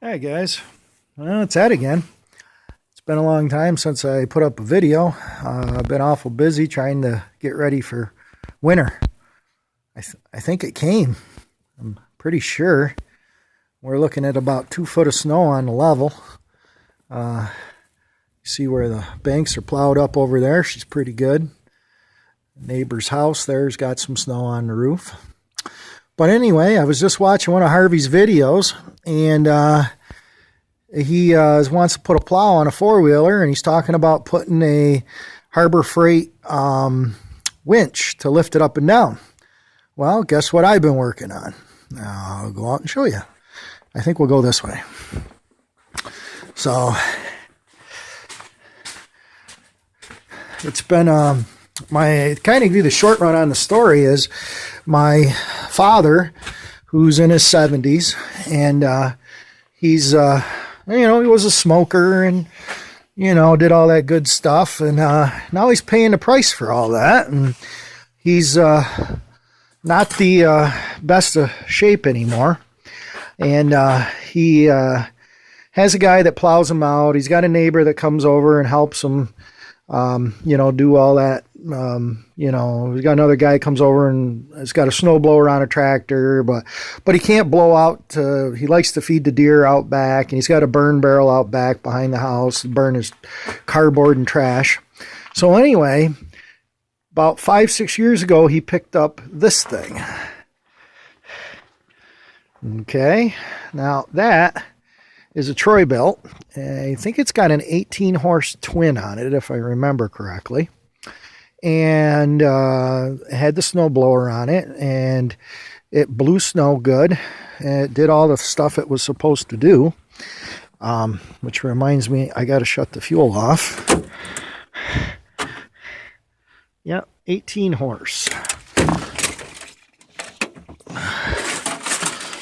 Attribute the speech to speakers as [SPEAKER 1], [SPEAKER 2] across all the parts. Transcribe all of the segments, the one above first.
[SPEAKER 1] Hey guys, well, it's Ed again. It's been a long time since I put up a video. I've been awful busy trying to get ready for winter. I think it came. I'm pretty sure. We're looking at about 2 foot of snow on the level. See where the banks are plowed up over there. She's pretty good. Neighbor's house there's got some snow on the roof. But anyway, I was just watching one of Harvey's videos, and he wants to put a plow on a four-wheeler, and he's talking about putting a Harbor Freight winch to lift it up and down. Well, guess what I've been working on? I'll go out and show you. I think we'll go this way. So, it's been my kind of give you the short run on the story is my father, who's in his 70s, and he's he was a smoker and did all that good stuff, and now he's paying the price for all that, and he's not the best of shape anymore, and he has a guy that plows him out. He's got a neighbor that comes over and helps him do all that. We've got another guy comes over and has got a snowblower on a tractor, but he can't blow out. He likes to feed the deer out back, and he's got a burn barrel out back behind the house to burn his cardboard and trash. So anyway, about 5-6 years ago, he picked up this thing. Okay, now that is a Troybilt. I think it's got an 18-horse twin on it, if I remember correctly. And it had the snowblower on it, and it blew snow good. And it did all the stuff it was supposed to do, which reminds me, I got to shut the fuel off. Yeah, 18 horse.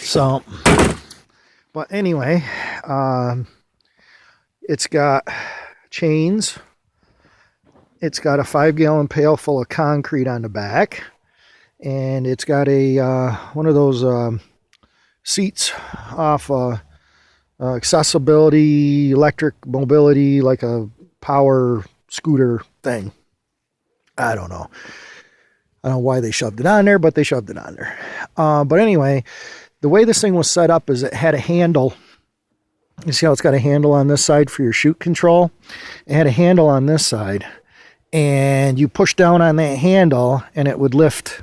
[SPEAKER 1] So, but anyway, it's got chains. It's got a 5-gallon pail full of concrete on the back, and it's got a one of those seats off accessibility, electric mobility, like a power scooter thing. I don't know why they shoved it on there, but they shoved it on there. But anyway, the way this thing was set up is it had a handle. You see how it's got a handle on this side for your chute control? It had a handle on this side, and you push down on that handle and it would lift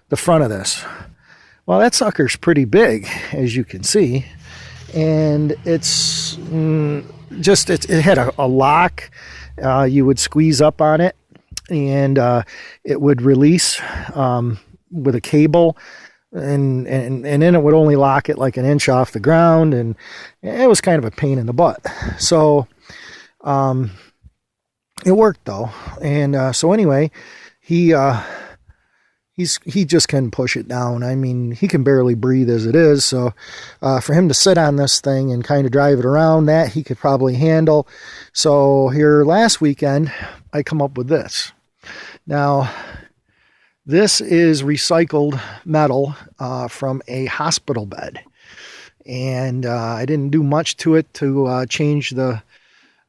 [SPEAKER 1] the front of this. Well, that sucker's pretty big, as you can see, and it's it had a lock. You would squeeze up on it, and it would release with a cable, and then it would only lock it like an inch off the ground, and it was kind of a pain in the butt. So it worked though, and so anyway, he just can push it down. I mean, he can barely breathe as it is, so for him to sit on this thing and kind of drive it around, that he could probably handle. So here last weekend, I come up with this. Now, this is recycled metal from a hospital bed, and I didn't do much to it to change the.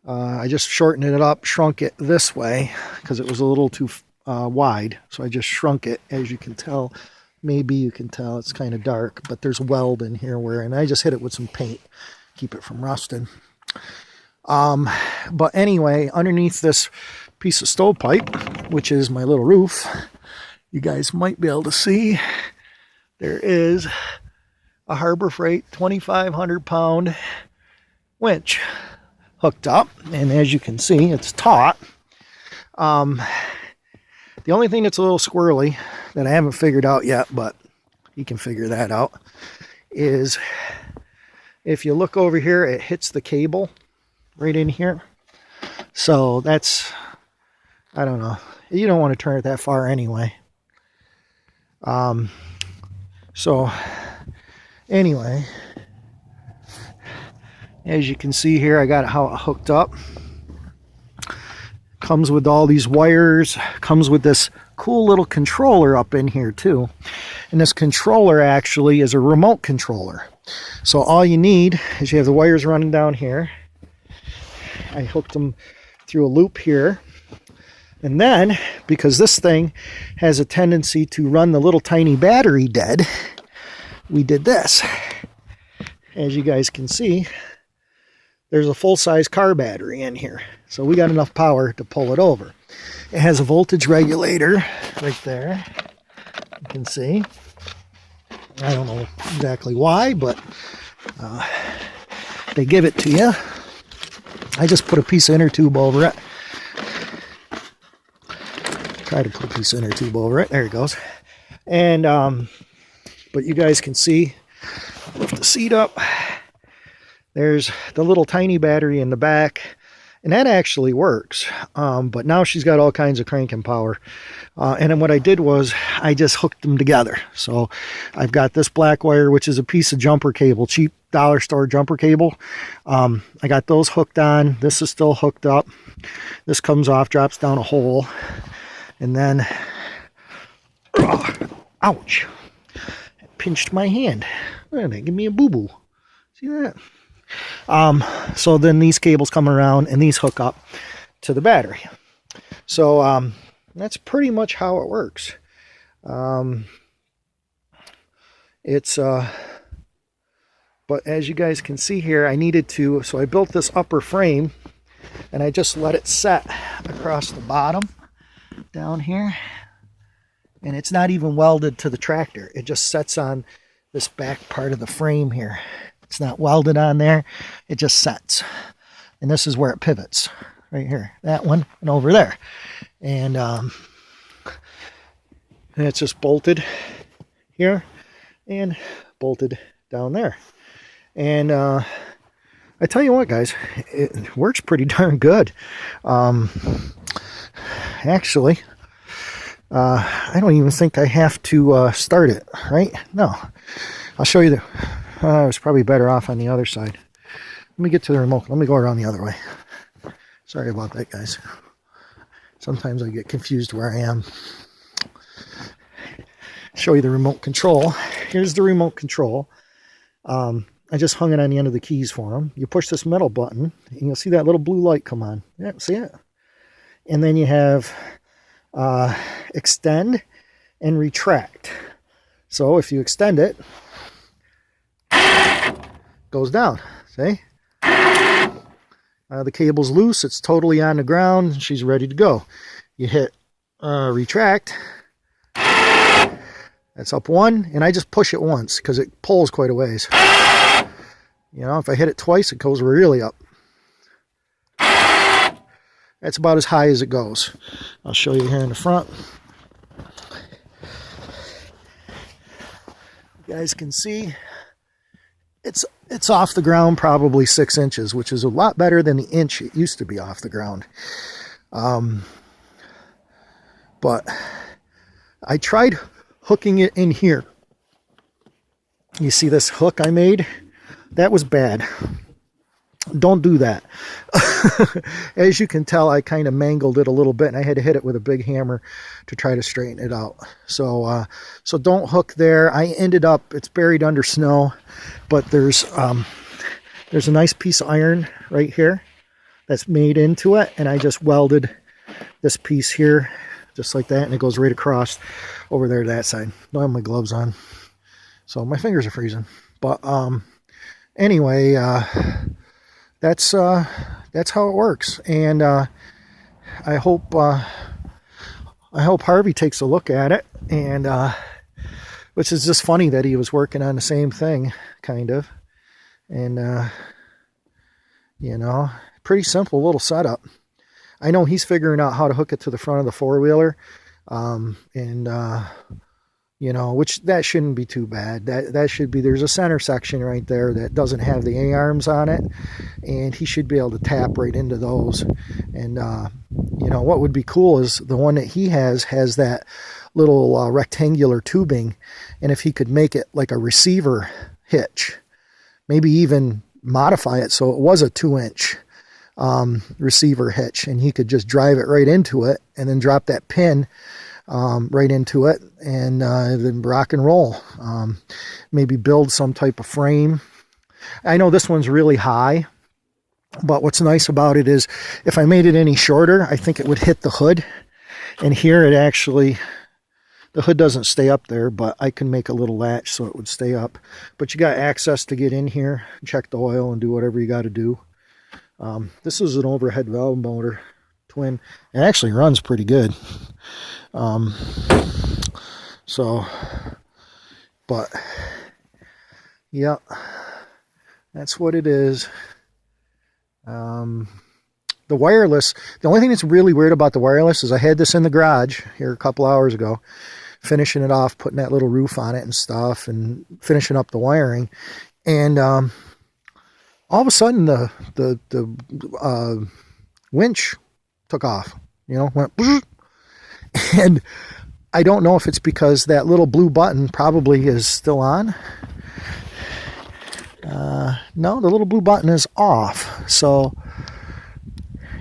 [SPEAKER 1] I just shortened it up, shrunk it this way because it was a little too wide. So I just shrunk it, as you can tell. Maybe you can tell it's kind of dark, but there's weld in here and I just hit it with some paint, keep it from rusting. But anyway, underneath this piece of stovepipe, which is my little roof, you guys might be able to see, there is a Harbor Freight 2,500 pound winch hooked up, and as you can see, it's taut. The only thing that's a little squirrely that I haven't figured out yet, but you can figure that out, is if you look over here, it hits the cable right in here. So that's, I don't know, you don't want to turn it that far anyway. So anyway, as you can see here, I got it how it hooked up. Comes with all these wires, comes with this cool little controller up in here too. And this controller actually is a remote controller. So all you need is you have the wires running down here. I hooked them through a loop here. And then, because this thing has a tendency to run the little tiny battery dead, we did this. As you guys can see, there's a full-size car battery in here. So we got enough power to pull it over. It has a voltage regulator right there. You can see. I don't know exactly why, but they give it to you. I just put a piece of inner tube over it. Try to put a piece of inner tube over it. There it goes. And but you guys can see, lift the seat up. There's the little tiny battery in the back, and that actually works. But now she's got all kinds of cranking power. And then what I did was I just hooked them together. So I've got this black wire, which is a piece of jumper cable, cheap dollar store jumper cable. I got those hooked on. This is still hooked up. This comes off, drops down a hole. And then, ouch, it pinched my hand. They give me a boo-boo. See that? So then these cables come around and these hook up to the battery. So that's pretty much how it works. But as you guys can see here, I needed to, so I built this upper frame and I just let it set across the bottom down here. And it's not even welded to the tractor. It just sets on this back part of the frame here. It's not welded on there. It just sets. And this is where it pivots. Right here. That one and over there. And it's just bolted here and bolted down there. And I tell you what, guys, it works pretty darn good. Actually, I don't even think I have to start it, right? No. I'll show you the... I was probably better off on the other side. Let me get to the remote. Let me go around the other way. Sorry about that, guys. Sometimes I get confused where I am. Show you the remote control. Here's the remote control. I just hung it on the end of the keys for them. You push this middle button, and you'll see that little blue light come on. Yeah, see it? And then you have extend and retract. So if you extend it, goes down. See? The cable's loose. It's totally on the ground. She's ready to go. You hit retract. That's up one, and I just push it once because it pulls quite a ways. You know, if I hit it twice, it goes really up. That's about as high as it goes. I'll show you here in the front. You guys can see it's off the ground probably 6 inches, which is a lot better than the inch it used to be off the ground. But I tried hooking it in here. You see this hook I made? That was bad. Don't do that. As you can tell, I kind of mangled it a little bit, and I had to hit it with a big hammer to try to straighten it out. So so don't hook there. I ended up, it's buried under snow, but there's a nice piece of iron right here that's made into it, and I just welded this piece here just like that, and it goes right across over there to that side. Don't have my gloves on, so my fingers are freezing. But anyway, that's how it works, and I hope Harvey takes a look at it, and which is just funny that he was working on the same thing, kind of, and you know, pretty simple little setup. I know he's figuring out how to hook it to the front of the four-wheeler, you know, which that shouldn't be too bad. That should be, there's a center section right there that doesn't have the A-arms on it, and he should be able to tap right into those. And you know, what would be cool is the one that he has that little rectangular tubing, and if he could make it like a receiver hitch, maybe even modify it so it was a 2-inch receiver hitch, and he could just drive it right into it and then drop that pin right into it, and then rock and roll. Maybe build some type of frame. I know this one's really high, but what's nice about it is if I made it any shorter, I think it would hit the hood. And here it actually, the hood doesn't stay up there, but I can make a little latch so it would stay up. But you got access to get in here, check the oil, and do whatever you got to do. This is an overhead valve motor, twin. It actually runs pretty good. But yeah, that's what it is. The wireless, the only thing that's really weird about the wireless is I had this in the garage here a couple hours ago, finishing it off, putting that little roof on it and stuff, and finishing up the wiring. And all of a sudden the winch took off, went, and I don't know if it's because that little blue button probably is still on. No, the little blue button is off. So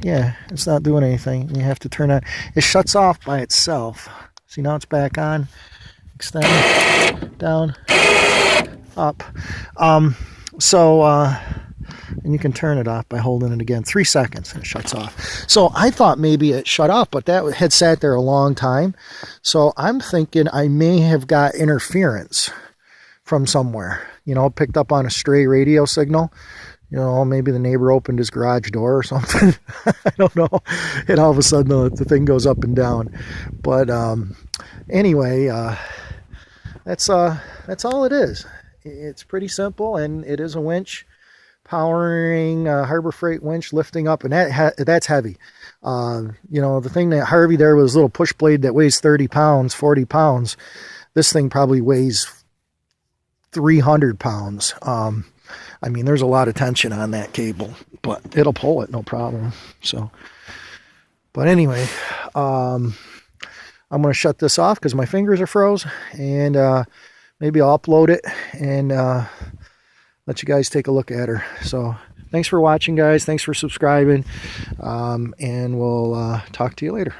[SPEAKER 1] yeah, it's not doing anything. You have to turn on. It shuts off by itself. See, now it's back on. Extend, down, up. And you can turn it off by holding it again 3 seconds and it shuts off. So I thought maybe it shut off, but that had sat there a long time. So I'm thinking I may have got interference from somewhere, picked up on a stray radio signal. Maybe the neighbor opened his garage door or something. I don't know. And all of a sudden the thing goes up and down. But anyway, that's all it is. It's pretty simple, and it is a winch powering a Harbor Freight winch lifting up, and that's heavy. The thing that Harvey there was a little push blade that weighs 30 pounds, 40 pounds. This thing probably weighs 300 pounds. There's a lot of tension on that cable, but it'll pull it, no problem. So, but anyway, I'm going to shut this off because my fingers are froze, and maybe I'll upload it and let you guys take a look at her. So thanks for watching, guys. Thanks for subscribing, and we'll talk to you later.